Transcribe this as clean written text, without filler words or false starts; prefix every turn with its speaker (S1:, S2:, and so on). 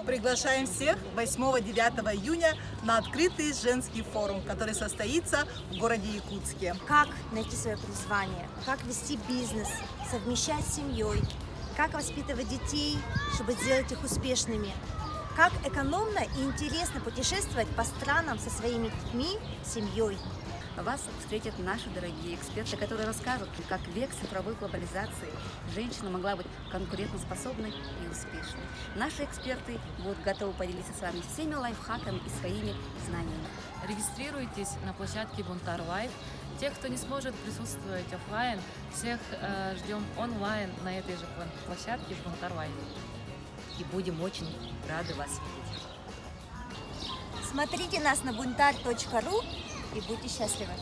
S1: Приглашаем всех 8-9 июня на открытый женский форум, который состоится в городе Якутске.
S2: Как найти свое призвание, как вести бизнес, совмещать с семьей, как воспитывать детей, чтобы сделать их успешными, как экономно и интересно путешествовать по странам со своими детьми, семьей.
S3: Вас встретят наши дорогие эксперты, которые расскажут, как в век цифровой глобализации женщина могла быть конкурентоспособной и успешной. Наши эксперты будут готовы поделиться с вами всеми лайфхаками и своими знаниями.
S4: Регистрируйтесь на площадке Бунтар Лайв. Тех, кто не сможет присутствовать офлайн, всех ждем онлайн на этой же площадке Бунтар Лайв.
S3: И будем очень рады вас видеть.
S2: Смотрите нас на buntar.ru и будьте счастливы!